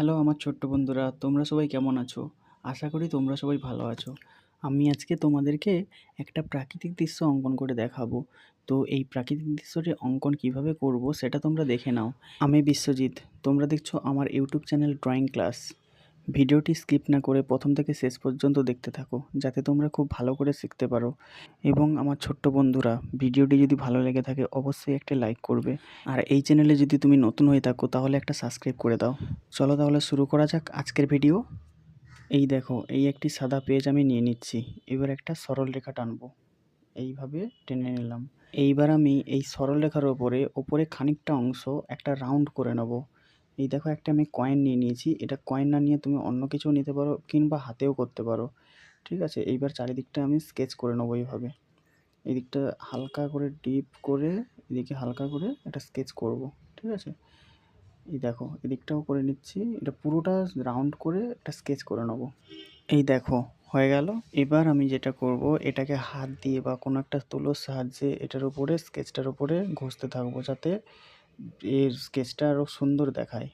Hello আমার ছোট্ট বন্ধুরা, তোমরা সবাই কেমন আছো? আশা করি তোমরা সবাই ভালো আছো। আমি আজকে তোমাদেরকে একটা প্রাকৃতিক দৃশ্য অঙ্কন করে দেখাবো। তো এই প্রাকৃতিক দৃশ্যটি অঙ্কন কিভাবে করব সেটা তোমরা দেখে নাও। আমি বিশ্বজিৎ, তোমরা দেখছো আমার ইউটিউব চ্যানেল ড্রয়িং ক্লাস। ভিডিওটি স্কিপ না করে প্রথম থেকে শেষ পর্যন্ত দেখতে থাকো, যাতে তোমরা খুব ভালো করে শিখতে পারো। এবং আমার ছোট্ট বন্ধুরা, ভিডিওটি যদি ভালো লেগে থাকে অবশ্যই একটা লাইক করবে। আর এই চ্যানেলে যদি তুমি নতুন হয়ে থাকো তাহলে একটা সাবস্ক্রাইব করে দাও। চলো তাহলে শুরু করা যাক আজকের ভিডিও। এই দেখো, এই একটি সাদা পেজ আমি নিয়ে নিচ্ছি। এবার একটা সরল রেখা টানবো, এইভাবে টেনে নিলাম। এইবার আমি এই সরল রেখার ওপরে খানিকটা অংশ একটা রাউন্ড করে নেব। এই দেখো, একটা আমি কয়েন নিয়ে নিয়েছি। এটা কয়েন না নিয়ে তুমি অন্য কিছু নিতে পারো কিংবা হাতেও করতে পারো। ঠিক আছে, এইবার চারিদিকটা আমি স্কেচ করে নেবো এইভাবে। এদিকটা হালকা করে ডিপ করে, এদিকে হালকা করে একটা স্কেচ করব। ঠিক আছে, এই দেখো এদিকটাও করে নিচ্ছি। এটা পুরোটা রাউন্ড করে একটা স্কেচ করে নেব। এই দেখো হয়ে গেল। এবার আমি যেটা করব, এটাকে হাত দিয়ে বা কোনো একটা তুলোর সাহায্যে এটার উপরে, স্কেচটার উপরে ঘষতে থাকবো, যাতে এর স্কেচটা আরও সুন্দর দেখায়।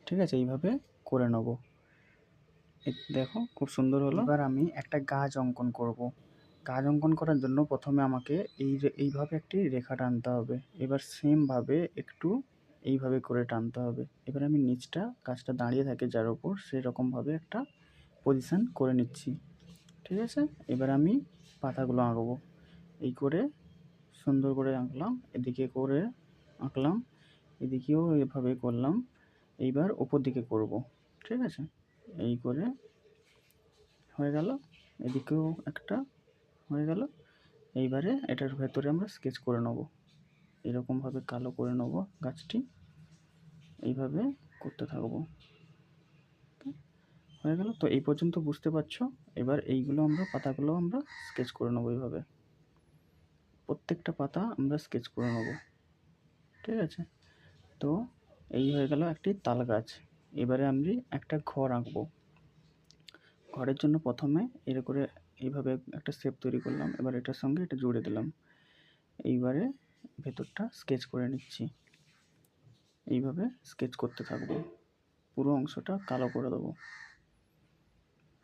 ঠিক আছে, এইভাবে করে নেব। এই দেখো খুব সুন্দর হলো। এবার আমি একটা গাছ অঙ্কন করব। গাছ অঙ্কন করার জন্য প্রথমে আমাকে এইভাবে একটি রেখা টানতে হবে। এবার সেমভাবে একটু এইভাবে করে টানতে হবে। এবার আমি নিচটা, গাছটা দাঁড়িয়ে থাকে যার উপর, সেরকমভাবে একটা পজিশান করে নিচ্ছি। ঠিক আছে, এবার আমি পাতাগুলো আঁকবো। এই করে সুন্দর করে আঁকলাম, এদিকে করে আঁকলাম, এদিকেও এভাবে করলাম। এইবার ওপর দিকে করব। ঠিক আছে, এই করে হয়ে গেল। এদিকেও একটা হয়ে গেল। এইবারে এটার ভেতরে আমরা স্কেচ করে নেব। এরকমভাবে কালো করে নেব গাছটি, এইভাবে করতে থাকবো। হয়ে গেল তো, এই পর্যন্ত বুঝতে পারছো। এবার এইগুলো আমরা, পাতাগুলো আমরা স্কেচ করে নেবো এইভাবে। প্রত্যেকটা পাতা আমরা স্কেচ করে নেব। ঠিক আছে, তো এই হয়ে গেল একটি তাল গাছ। এবারে আমি একটা ঘর আঁকবো। ঘরের জন্য প্রথমে এর করে এইভাবে একটা শেপ তৈরি করলাম। এবার এটার সঙ্গে এটা জুড়ে দিলাম। এইবারে ভেতরটা স্কেচ করে নিচ্ছি। এইভাবে স্কেচ করতে থাকবো, পুরো অংশটা কালো করে দেবো।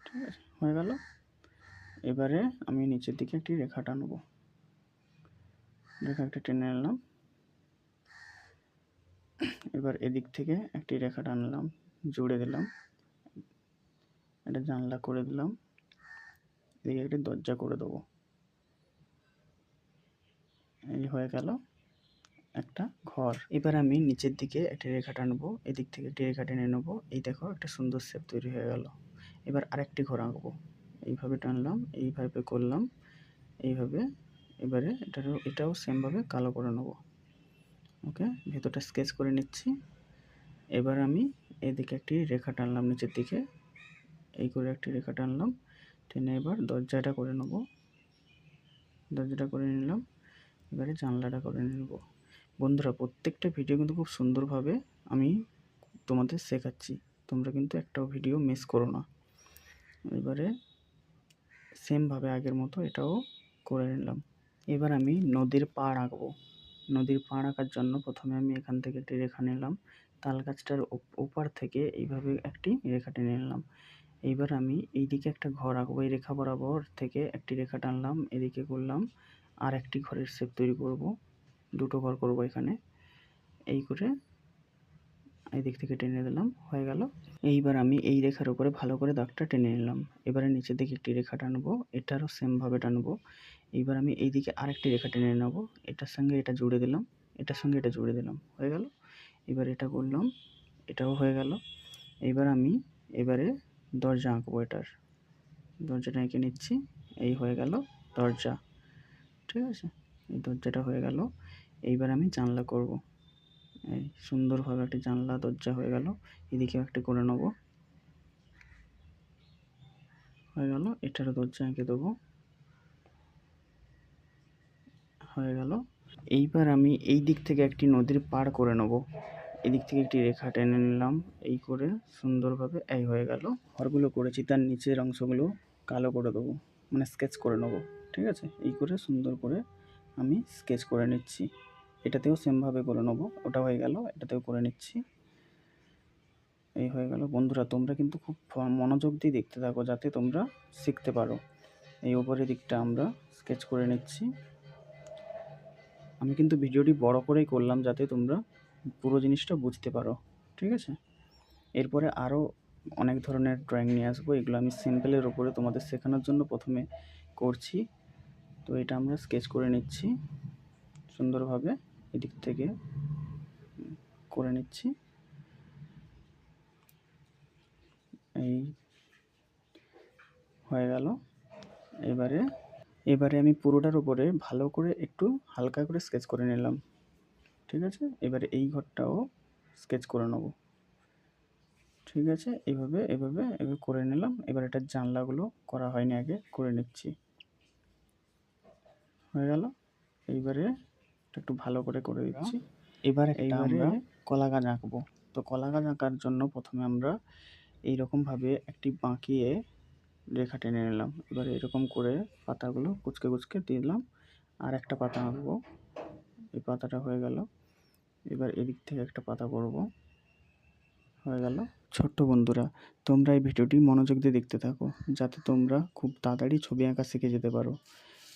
ঠিক আছে, হয়ে গেল। এবারে আমি নিচের দিকে একটি রেখা টানবো। রেখা একটা টেনে নিলাম। এবার এদিক থেকে একটি রেখা টানলাম, জুড়ে দিলাম, একটা জানলা করে দিলাম, এদিকে একটি দরজা করে দেবো। এই হয়ে গেল একটা ঘর। এবার আমি নিচের দিকে একটি রেখা টানবো, এদিক থেকে একটি রেখা টেনে নেবো। এই দেখো একটা সুন্দর শেপ তৈরি হয়ে গেল। এবার আরেকটি ঘর আঁকবো। এইভাবে টানলাম, এইভাবে করলাম, এইভাবে। এবারে এটাও সেমভাবে কালো করে নেব। ওকে, ভেতরটা স্কেচ করে নিচ্ছি। এবার আমি এদিকে একটি রেখা টানলাম নিচের দিকে, এই করে একটি রেখা টানলাম, টেনে এবার দরজাটা করে নেব। দরজাটা করে নিলাম। এবারে জানলাটা করে নেব। বন্ধুরা, প্রত্যেকটা ভিডিও কিন্তু খুব সুন্দরভাবে আমি তোমাদের শেখাচ্ছি। তোমরা কিন্তু একটাও ভিডিও মিস করো না। এবারে সেমভাবে আগের মতো এটাও করে নিলাম। এবার আমি নদীর পাড় আঁকবো। নদীর পাড় আঁকার জন্য প্রথমে আমি এখান থেকে একটি রেখা নিলাম। তাল গাছটার ওপার থেকে এইভাবে একটি রেখা টেনে নিলাম। এইবার আমি এইদিকে একটা ঘর আঁকবো। এই রেখা বরাবর থেকে একটি রেখা টানলাম, এদিকে করলাম, আর একটি ঘরের শেপ তৈরি করব। দুটো ঘর করব এখানে। এই করে এই দিক থেকে টেনে দিলাম, হয়ে গেল। এইবার আমি এই রেখার উপরে ভালো করে দাগটা টেনে নিলাম। এবারে নিচের দিকে একটি রেখা টানবো, এটারও সেমভাবে টানবো। এইবার আমি এই দিকে আরেকটি রেখা টেনে নেব, এটার সঙ্গে এটা জুড়ে দিলাম, এটার সঙ্গে এটা জুড়ে দিলাম, হয়ে গেল। এবার এটা করলাম, এটাও হয়ে গেল। এইবার আমি এবারে দরজা আঁকবো। এটার দরজাটা এঁকে নিচ্ছি। এই হয়ে গেল দরজা। ঠিক আছে, এই দরজাটা হয়ে গেল। এইবার আমি জানলা করব। এই সুন্দরভাবে একটি জানলা দরজা হয়ে গেল। এদিকেও একটা করে নেব, হয়ে গেল। এটারও দরজা এঁকে দেবো, হয়ে গেল। এইবার আমি এই দিক থেকে একটি নদীর পাড় করে নেব। এদিক থেকে একটি রেখা টেনে নিলাম, এই করে সুন্দরভাবে এই হয়ে গেল। ঘরগুলো করেছি, তার নিচের অংশগুলো কালো করে দেবো, মানে স্কেচ করে নেব। ঠিক আছে, এই করে সুন্দর করে আমি স্কেচ করে নিচ্ছি। এটাতেও সেমভাবে করে নেব, ওটা হয়ে গেল, এটাতেও করে নিচ্ছি। এই হয়ে গেল। বন্ধুরা তোমরা কিন্তু খুব মনোযোগ দিয়ে দেখতে থাকো যাতে তোমরা শিখতে পারো। এই উপরের দিকটা আমরা স্কেচ করে নিচ্ছি। আমি কিন্তু ভিডিওটি বড় করেই করলাম যাতে তোমরা পুরো জিনিসটা বুঝতে পারো, ঠিক আছে? এরপরে আরও অনেক ধরনের ড্রয়িং নিয়ে আসবো, এগুলো আমি সিম্পলের ওপরে তোমাদের শেখানোর জন্য প্রথমে করছি। তো এটা আমরা স্কেচ করে নিচ্ছি সুন্দরভাবে, এদিক থেকে করে নিচ্ছি। এই হয়ে গেল। এবারে আমি পুরোটার উপরে ভালো করে একটু হালকা করে স্কেচ করে নিলাম, ঠিক আছে? এবারে এই ঘরটাও স্কেচ করে নেব, ঠিক আছে? এইভাবে এভাবে এভাবে করে নিলাম। এবার এটার জানলাগুলো করা হয়নি, আগে করে নিচ্ছি। হয়ে গেল। এইবারে একটু ভালো করে করে দিচ্ছি। এবার আমরা কলা গাছ আঁকবো। তো কলা গাছ আঁকার জন্য প্রথমে আমরা এইরকমভাবে একটি বাঁকিয়ে রেখা টেনে নিলাম। এবার এরকম করে পাতাগুলো কুচকে কুচকে দিলাম। আর একটা পাতা আঁকবো, এই পাতাটা হয়ে গেল। এবার এদিক থেকে একটা পাতা করব, হয়ে গেল। ছোট্ট বন্ধুরা তোমরা এই ভিডিওটি মনোযোগ দিয়ে দেখতে থাকো যাতে তোমরা খুব তাড়াতাড়ি ছবি আঁকা শিখে যেতে পারো,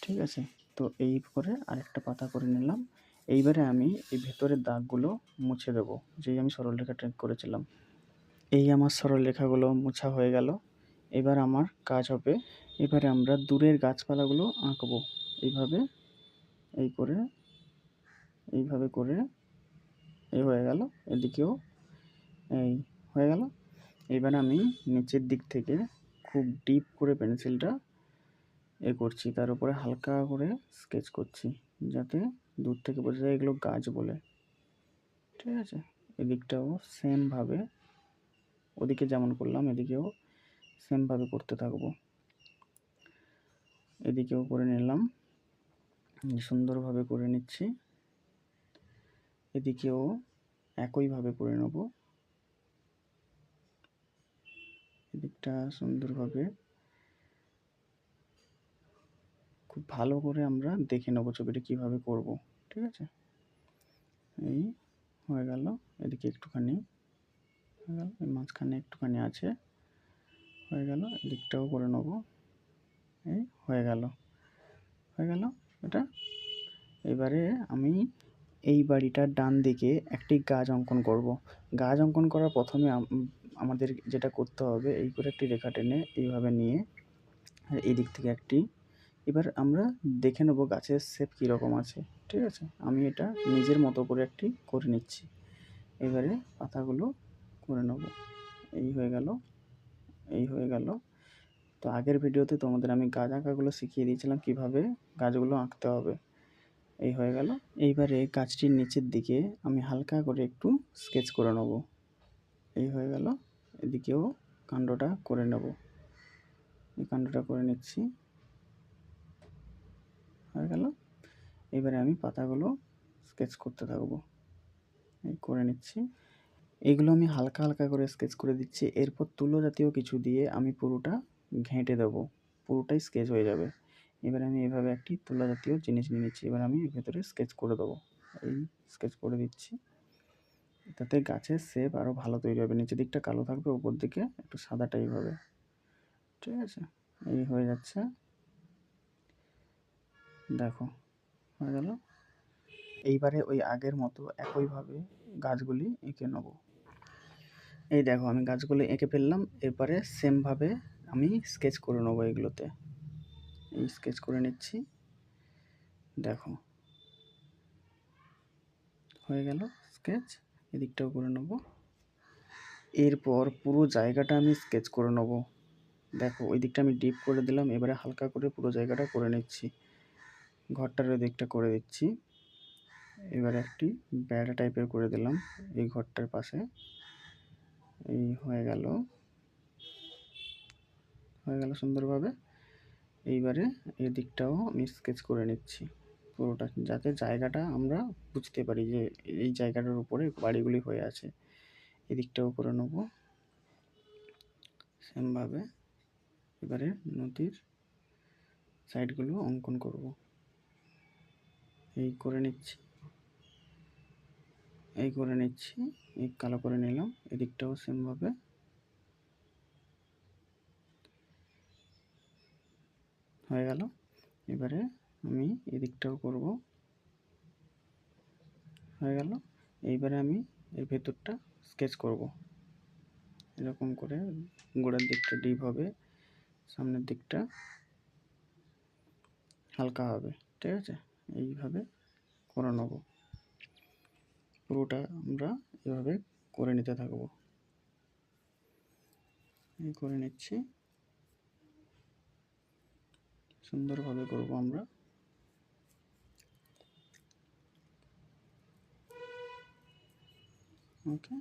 ঠিক আছে? তো এই করে আরেকটা পাতা করে নিলাম। এইবারে আমি এই ভেতরের দাগগুলো মুছে দেবো, যেই আমি সরলরেখা ট্রেক করেছিলাম। এই আমার সরলরেখাগুলো মোছা হয়ে গেল। এবার আমার কাজ হবে, এবারে আমরা দূরের গাছপালাগুলো আঁকবো। এইভাবে এই করে এইভাবে করে এই হয়ে গেল। এদিকেও এই হয়ে গেল। এবার আমি নিচের দিক থেকে খুব ডিপ করে পেন্সিলটা করছি, তার উপরে হালকা করে স্কেচ করছি যাতে দূর থেকে বোঝা যায় এগুলো গাছ বলে, ঠিক আছে? এদিকটাও সেমভাবে, ওদিকে যেমন করলাম এদিকেও সেমভাবে করতে থাকবো। এদিকেও করে নিলাম, সুন্দরভাবে করে নিচ্ছি। এদিকেও একইভাবে করে নেব। এদিকটা সুন্দরভাবে খুব ভালো করে আমরা দেখে নেবো ছবিটা কীভাবে করব, ঠিক আছে? এই হয়ে গেল। এদিকে একটুখানি হয়ে গেল, মাঝখানে একটুখানি আছে, হয়ে গেল। এদিকটাও করে নেব। এই হয়ে গেল এটা। এবারে আমি এই বাড়িটার ডান দিকে একটি গাছ অঙ্কন করব। গাছ অঙ্কন করার প্রথমে আমাদের যেটা করতে হবে, এই করে একটি রেখা টেনে এইভাবে নিয়ে এই দিক থেকে একটি, এবার আমরা দেখে নেব গাছের শেপ কীরকম আছে, ঠিক আছে? আমি এটা নিজের মতো করে একটি করে নিচ্ছি। এবারে পাতাগুলো করে নেব। এই হয়ে গেল। তো আগের ভিডিওতে তোমাদের আমি গাছ আঁকাগুলো শিখিয়ে দিয়েছিলাম কীভাবে গাছগুলো আঁকতে হবে। এই হয়ে গেল। এইবারে গাছটির নিচের দিকে আমি হালকা করে একটু স্কেচ করে নেব। এই হয়ে গেল। এদিকেও কাণ্ডটা করে নেব, এই কাণ্ডটা করে নিচ্ছি, হয়ে গেল। এবারে আমি পাতাগুলো স্কেচ করতে থাকবো, এই করে নিচ্ছি। এগুলো আমি হালকা হালকা করে স্কেচ করে দিচ্ছি। এরপর তুলো জাতীয় কিছু দিয়ে আমি পুরোটা ঘেঁটে দেবো, পুরোটাই স্কেচ হয়ে যাবে। এবার আমি এভাবে একটি তুলা জাতীয় জিনিস নিয়ে নিচ্ছি। এবার আমি এর ভেতরে স্কেচ করে দেবো, এই স্কেচ করে দিচ্ছি। তাতে গাছের শেপ আরও ভালো তৈরি হবে। নিচের দিকটা কালো থাকবে, উপর দিকে একটু সাদা টাইপ হবে, ঠিক আছে? এই হয়ে যাচ্ছে, দেখো হয়ে গেল। এইবারে ওই আগের মতো একইভাবে গাছগুলি এঁকে নেব। এই দেখো আমি গাছগুলো এঁকে ফেললাম। এরপরে সেমভাবে আমি স্কেচ করে নেবো এগুলোতে। এই স্কেচ করে নিচ্ছি, দেখো হয়ে গেল স্কেচ। এদিকটাও করে নেব। এরপর পুরো জায়গাটা আমি স্কেচ করে নেব। দেখো ওই দিকটা আমি ডিপ করে দিলাম। এবারে হালকা করে পুরো জায়গাটা করে নিচ্ছি। ঘরটার ওই দিকটা করে দিচ্ছি। এবারে একটি বেড়া টাইপের করে দিলাম এই ঘরটার পাশে। এই হয়ে গেল সুন্দরভাবে। এইবারে এই দিকটাও আমি স্কেচ করে নিচ্ছি পুরোটা, যাতে জায়গাটা আমরা বুঝতে পারি যে এই জায়গাটার উপরে বাড়িগুলি হয়ে আছে। এদিকটাও করে নেব সেমভাবে। এবারে নদীর সাইডগুলো অঙ্কন করব, এই করে নিচ্ছি। এই করে নিচ্ছি, এই কালো করে নিলাম, এদিকটাও সেমভাবে হয়ে গেল। এবারে আমি এদিকটাও করব, হয়ে গেল। এইবারে আমি এর ভেতরটা স্কেচ করব, এরকম করে গোড়ার দিকটা ডিপ হবে, সামনের দিকটা হালকা হবে, ঠিক আছে? এইভাবে করে নেব, পুরোটা আমরা এভাবে করে নিতে থাকবো। এই করে নিচ্ছি, সুন্দরভাবে করব আমরা। ওকে,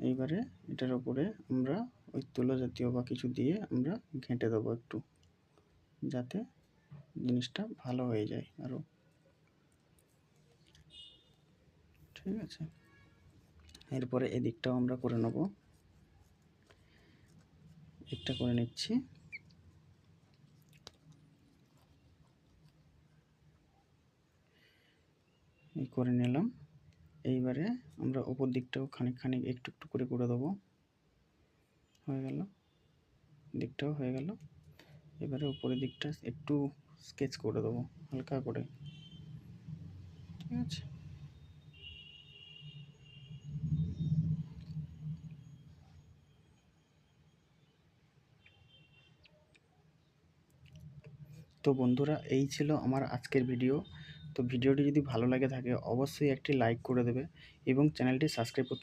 এইবারে এটার উপরে আমরা ওই তুলো জাতীয় বা কিছু দিয়ে আমরা ঘেঁটে দেবো একটু, যাতে জিনিসটা ভালো হয়ে যায় আরও, ঠিক আছে? এরপরে এদিকটাও আমরা করে নেব, একটা করে নিচ্ছি। এই করে নিলাম। এইবারে আমরা উপর দিকটাও খানিক খানিক একটু একটু করে দেবো, হয়ে গেল, দিকটাও হয়ে গেল। এবারে উপরের দিকটা একটু স্কেচ করে দেবো হালকা করে, ঠিক আছে? তো বন্ধুরা, এই ছিল আমার আজকের ভিডিও। তো ভিডিওটি যদি ভালো লাগে থাকে অবশ্যই একটি লাইক করে দেবে এবং চ্যানেলটি সাবস্ক্রাইব করতে